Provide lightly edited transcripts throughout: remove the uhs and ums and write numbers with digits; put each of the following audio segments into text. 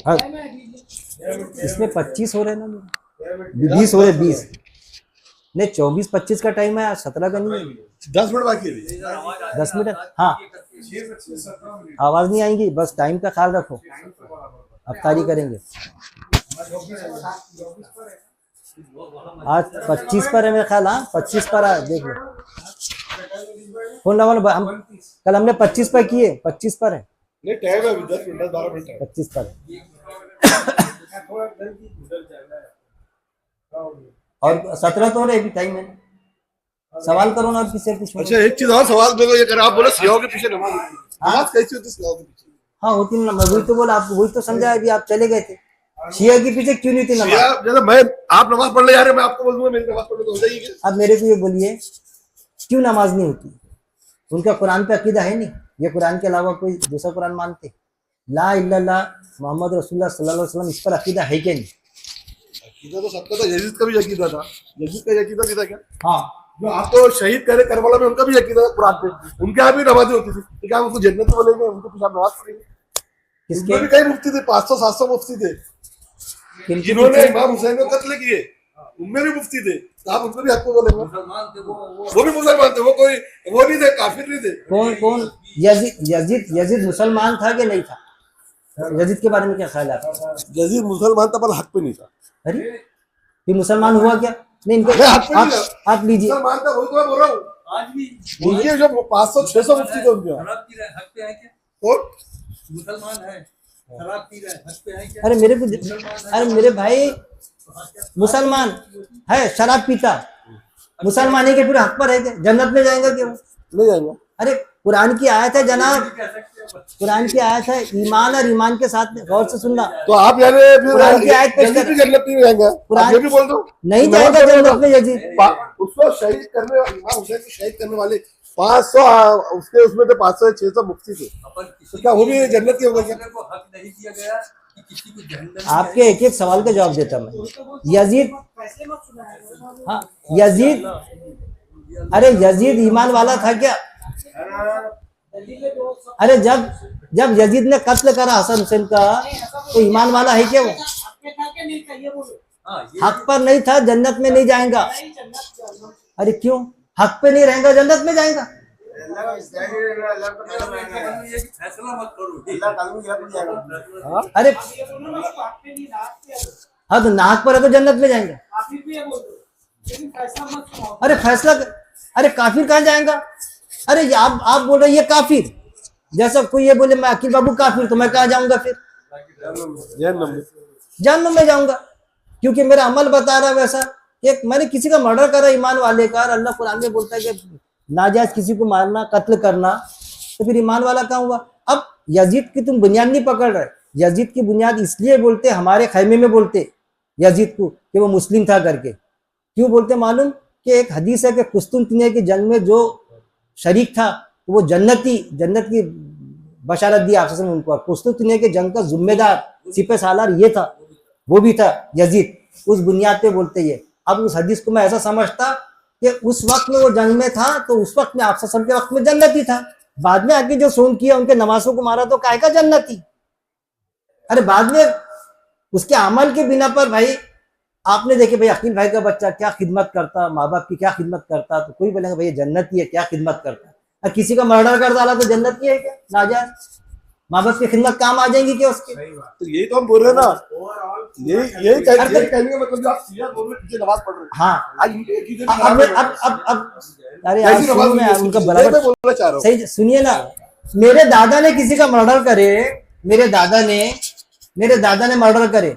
हाँ, इसमें 25 हो रहे ना, 20 हो रहे, 20 नहीं, 24-25 का टाइम है, 17 का नहीं है। 10 मिनट बाकी है। 10 मिनट, हाँ। आवाज नहीं आएंगी, बस टाइम का ख्याल रखो, अफ्तारी करेंगे। आज 25 पर है मेरा ख्याल, हाँ 25 पर है, देख लो फोन लगा लो। हम कल हमने 25 पर किए, 25 पर है, नहीं टाइम है अभी 10 मिनट 12 मिनट है। 25 पर है। और 17 तो अभी टाइम है, सवाल करो ना, और किसी पूछो। अच्छा एक चीज और सवाल मेरे को ये कर, आप बोले सियाओं के पीछे नमाज कैसी होती है? सियाओं के पीछे हाँ होती ना, मैं वही तो बोला, आप वही तो समझा, अभी आप चले गए थे। शिया के पीछे क्यों नहीं थी नमाज? जैसे मैं, आप नमाज पढ़ने जा रहे हैं, मैं आपको बोल दूंगा मेरी नमाज पढ़ने तो हो जाएगी। अब मेरे को ये बोलिए, क्यों नमाज नहीं होती? उनका कुरान पे अकीदा है नहीं, ये कुरान के अलावा कोई दूसरा कुरान मानते? ला इल्लल्लाह मोहम्मद रसूलुल्लाह सल्लल्लाहु अलैहि वसल्लम, इस पर अकीदा है क्या नहीं? अकीदा तो सबका था, यजीद का भी अकीदा था। यजीद का अकीदा नहीं था क्या? हाँ, जो आपको शहीद करे करबला में, उनका भी अकीदा था कुरान पे, उनके यहाँ भी नमाजें होती थी। क्या उनको जन्नत में बोलेंगे? उनके पीछे नमाज पढ़ेंगे? किसके भी कई मुफ्ती थे, 500-700 मुफ्ती थे जिन्होंने इमाम हुसैन को कत्ल किए, उनमें भी मुफ्ती थे। तो आप उनको भी हक को बोलेंगे? वो भी मुसलमान थे, वो कोई वो नहीं थे, काफिर नहीं थे। कौन? यजीद मुसलमान था कि नहीं था? यजीद के बारे में क्या ख्याल है आपका? यजीद मुसलमान था पर हक पे नहीं था। अरे ये मुसलमान हुआ क्या? नहीं, इनको आप लीजिए, मुसलमान था, वही तो मैं बोल रहा हूँ। आज भी उनके जो 500-600 मुफ्ती थे उनके शराब पी रहे हैं, हक पे है क्या? और मुसलमान है, शराब पी रहे हैं, हक पे है क्या? अरे मेरे भाई, मुसलमान है, शराब पीता, मुसलमान है के फिर हक पर है क्या? जन्नत में जाएगा क्या वो? नहीं जाएंगे। अरे कुरान की आयत है जनाब, कुरान की आयत है, ईमान और ईमान के साथ में, गौर से सुनना। तो आप यानी कुरान की आयत पेश कर, जन्नत नहीं जाएंगे? कुरान ये भी बोल दो नहीं जाएगा जन्नत में यजीद। उसको शहीद करने, इमाम हुसैन को शहीद करने वाले 500 उसके उसमें तो 500-600 मुफ्ती थे, तो क्या वो भी जन्नत के होगा क्या? हक नहीं दिया गया कि किसी को जहन्नम। आपके एक एक सवाल का जवाब देता मैं। यजीद, हाँ यजीद, अरे यजीद ईमान वाला था क्या? अरे जब यजीद ने कत्ल करा हसन हुसैन का, तो ईमान वाला है क्या वो? हक पर नहीं था, जन्नत में नहीं जाएगा। अरे क्यों? हक पे नहीं रहेगा, जन्नत में जाएगा? फैसला मत करो। अरे हाँ, तो नाहक पर है तो जन्नत में जाएगा। अरे फैसला, अरे काफिर कहाँ जाएगा? अरे आप बोल रहे ये काफिर, जैसा कोई ये बोले मैं अकील बाबू काफिर, तो मैं कहाँ जाऊंगा फिर? जहन्नम में जाऊंगा, क्योंकि मेरा अमल बता रहा है वैसा। एक मैंने किसी का मर्डर करा ईमान वाले का, और अल्लाह कुरान में बोलता है कि नाजायज किसी को मारना, कत्ल करना, तो फिर ईमान वाला कहाँ हुआ? अब यजीद की तुम बुनियाद नहीं पकड़ रहे। यजीद की बुनियाद इसलिए बोलते, हमारे खैमे में बोलते यजीद को कि वो मुस्लिम था करके। क्यों बोलते मालूम? कि एक हदीस है कि कुस्तुनतिनिया की जंग में जो शरीक था वो जन्नत की बशारत दी आपसे उनको। कुस्तुनतिनिया की जंग का जिम्मेदार सिपह सालार ये था, वो भी था यजीद। उस बुनियाद पे बोलते ये। अब उस हदीस को मैं ऐसा समझता कि उस वक्त में वो जंग में था, तो उस वक्त में आप सल्लल्लाहु अलैहि वसल्लम के वक्त में जन्नती था। बाद में आके जो सोन किया, उनके नमाजों को मारा, तो काहे का जन्नती? अरे बाद में उसके अमल के बिना पर भाई आपने देखे भाई अकील भाई का बच्चा क्या खिदमत करता, माँ बाप की क्या खिदमत करता, तो कोई बोलेगा भाई जन्नती है, क्या खिदमत करता है। और किसी का मर्डर कर डाला तो जन्नती है क्या? नाजायज माँ बाप की खिदमत काम आ जाएंगी क्या उसके? तो यही तो हम बोल रहे हैं ना, यही कहने का मतलब जो आप सिया बोल रहे पीछे नमाज पढ़ रहे हैं। हाँ, अब अरे यार सुनो ना यार, उनका बराबर बोलना चाह रहा हूँ। सही सुनिए ना। मेरे दादा ने किसी का मर्डर करे, मेरे दादा ने मर्डर करे,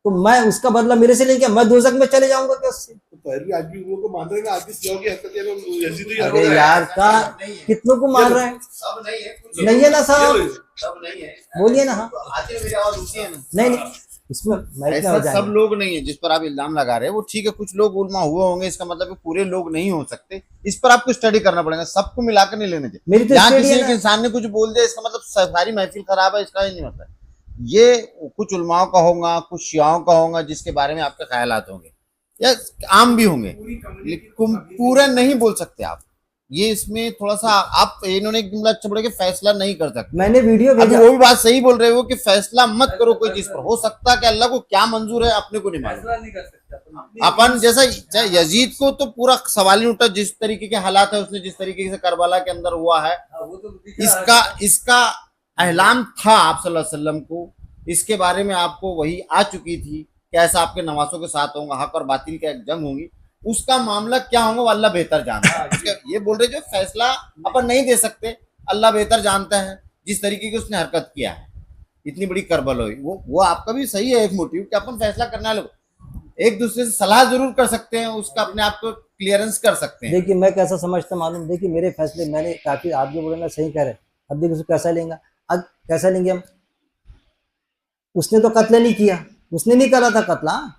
तो मैं उसका बदला मेरे से नहीं, क्या मैं दोजख में चले जाऊंगा क्या उससे? तो पहले आदमी को मान रहे हैं, आदमी सियाओं की हरकत है। अरे यार का कितनों को मार रहे हैं? नहीं है ना साहब, बोलिए ना। हाँ नहीं, इसमें ऐसा सब लोग नहीं है जिस पर आप इल्जाम लगा रहे हैं, वो ठीक है, कुछ लोग उल्मा हुए होंगे, इसका मतलब पूरे लोग नहीं हो सकते। इस पर आपको स्टडी करना पड़ेगा, सबको मिलाकर नहीं लेने चाहिए। यहाँ किसी एक इंसान ने कुछ बोल दिया इसका मतलब सारी महफिल खराब है, इसका ही नहीं मतलब। ये कुछ उलमाओं का होगा, कुछ शियाओं का होगा जिसके बारे में आपके ख्यालात होंगे, या आम भी होंगे, लेकिन पूरा नहीं बोल सकते आप। ये इसमें थोड़ा सा आप इन्होंने एक जुमला अच्छा बोला कि फैसला नहीं कर सकते। मैंने वीडियो अभी भेजा, वो भी बात सही बोल रहे हो कि फैसला मत करो कोई चीज पर, हो सकता है कि अल्लाह को क्या मंजूर है अपने को नहीं मालूम। फैसला नहीं कर सकते अपन। अपन जैसा चाहे यजीद को तो पूरा सवाल ही उठा, जिस तरीके के हालात है उसने जिस तरीके से करबला के अंदर हुआ है, वो तो दिख रहा है। इसका एहलाम था आप सल्लल्लाहु अलैहि वसल्लम को, इसके बारे में आपको वही आ चुकी थी कि ऐसा आपके नवासों के साथ होगा, हक और बातिल की एक जंग होगी, उसका मामला क्या होगा वो अल्लाह बेहतर जानता है। ये बोल रहे जो फैसला अपन नहीं दे सकते, अल्लाह बेहतर जानता है। जिस तरीके की उसने हरकत किया है, इतनी बड़ी करबल हुई, वो आपका भी सही है एक मोटिव कि अपन फैसला करना है, एक दूसरे से सलाह जरूर कर सकते हैं, उसका अपने आप को क्लियरेंस कर सकते हैं। देखिए मैं कैसा समझता मालूम, देखिए मेरे फैसले मैंने काफी, आप जो बोले ना सही कह रहे, अब देखिए उसको कैसा लेंगे, अब कैसा लेंगे हम, उसने तो कत्ल नहीं किया, उसने नहीं करा था कत्ल। हाँ?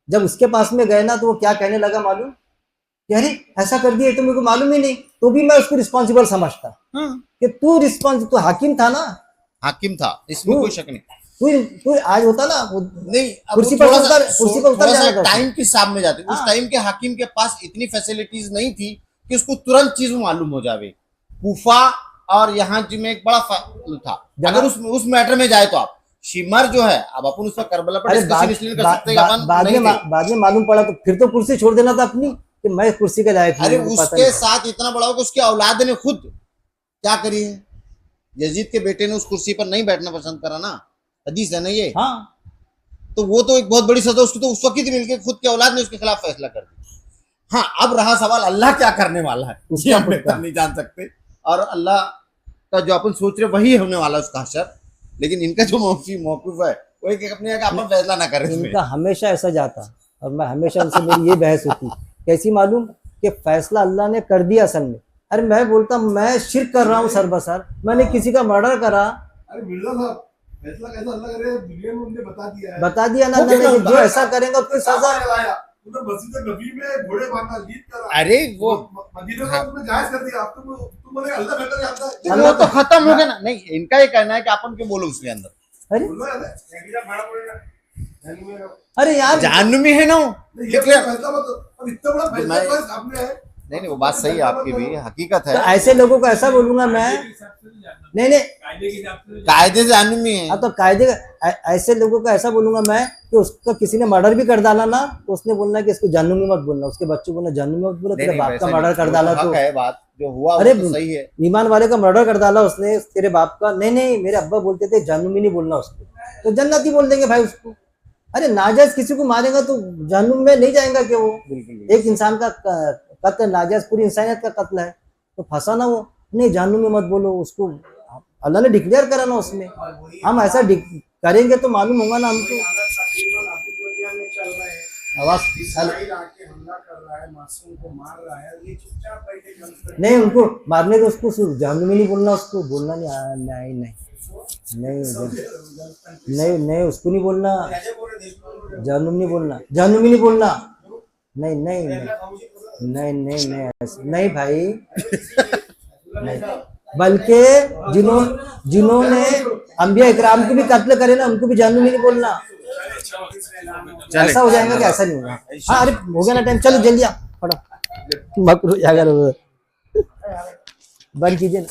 जब उसके पास में गए ना तो वो क्या कहने लगा मालूम, कि अरे ऐसा कर दिया तो मेरे को मालूम ही नहीं, तो भी मैं उसको रिस्पॉन्सिबल समझता कि तू रिस्पॉन्सिबल, तू हाकिम था ना, हाकिम था, इसमें कोई शक नहीं। तू आज होता ना वो नहीं, कुर्सी पर उतर जाना था। टाइम के हिसाब में जाते, उस टाइम के हाकिम के पास इतनी फैसिलिटीज नहीं थी कि उसको तुरंत चीज मालूम हो जावे। कूफा और यहाँ जी में एक बड़ा था, अगर उस मैटर में जाए तो आप शिमर जो है, अब अपन उस पर करबला पर डिस्कशन इसलिए कर सकते हैं अपन बाद में मालूम पड़ा तो फिर तो कुर्सी छोड़ देना था अपनी, कि मैं कुर्सी के लायक हूं। अरे उसके साथ इतना बड़ा होगा, उसके औलाद ने खुद क्या करी है, यजीद के बेटे ने उस कुर्सी पर नहीं बैठना पसंद करा ना, हदीस है ना ये। हाँ, तो वो तो एक बहुत बड़ी सजा उसको तो उस वक्त ही मिल गई, खुद के औलाद ने उसके खिलाफ फैसला कर दिया। हाँ, अब रहा सवाल अल्लाह क्या करने वाला है, उसके हम बेहतर नहीं जान सकते, और अल्लाह का जो अपन सोच रहे वही होने वाला है उसका हशर, लेकिन इनका जो मौकूफ है वो एक अपने अपन फैसला ना करें। इनका हमेशा ऐसा जाता, और मैं हमेशा उनसे मेरी ये बहस होती, कैसी मालूम, कि फैसला अल्लाह ने कर दिया असल में। अरे मैं बोलता मैं शिर्क कर रहा हूँ सर बसर, मैंने किसी का मर्डर करा। अरे मिर्जा साहब, फैसला कैसा अल्लाह करे, दुनिया में उन्होंने बता दिया ना, जो ऐसा करेगा उसको सजा। मस्जिद नबी में घोड़े बांधना जीत करा, अरे वो मदीना में तुमने जायज कर दिया, अब तुम बोले अल्लाह बेहतर जानता है। वो तो खत्म हो गया ना। नहीं, इनका ये कहना है कि अपन क्यों बोलो उसके अंदर, अरे यार जानवी है ना वो। इतना बड़ा फैसला सामने है। नहीं, वो बात सही है आपकी भी, हकीकत है। तो ऐसे लोगों को ऐसा बोलूंगा मैं, नहीं कायदे से जानवी है। तो कायदे ऐसे लोगों को ऐसा बोलूंगा मैं कि उसका किसी ने मर्डर भी कर डाला ना, तो उसने बोलना कि इसको जानवी मत बोलना, उसके बच्चों को ना जानवी मत बोला, तेरे बाप का मर्डर कर डाला तो है बात जो हुआ, अरे तो सही है। ईमान वाले का मर्डर कर डाला उसने तेरे बाप का, नहीं मेरे अब्बा बोलते थे जानवी नहीं बोलना उसको, तो जन्नती बोल देंगे भाई उसको। अरे नाजायज किसी को मारेगा तो जहन्नुम में नहीं जाएगा कि वो, एक इंसान का कत्ल नाजायज पूरी इंसानियत का कत्ल है, तो फंसा ना वो, नहीं जहन्नुम में मत बोलो उसको, अल्लाह ने डिक्लेयर करा ना उसमें, हम ऐसा करेंगे तो मालूम होगा ना हमको। आवाज नहीं, उनको मारने दो, उसको जहन्नुम में नहीं बोलना, उसको बोलना नहीं उसको नहीं बोलना, जहन्नुम नहीं बोलना, जहन्नुम नहीं बोलना, नहीं भाई, नहीं। बल्कि जिन्होंने अंबिया इकराम को भी कत्ल करे ना, उनको भी जहन्नुम नहीं बोलना। ऐसा हो जाएगा कि ऐसा नहीं होगा। हाँ, अरे हो गया ना टाइम, चलो जल्दी आ, फटाफट मकरू अगर बंद कीजिए ना।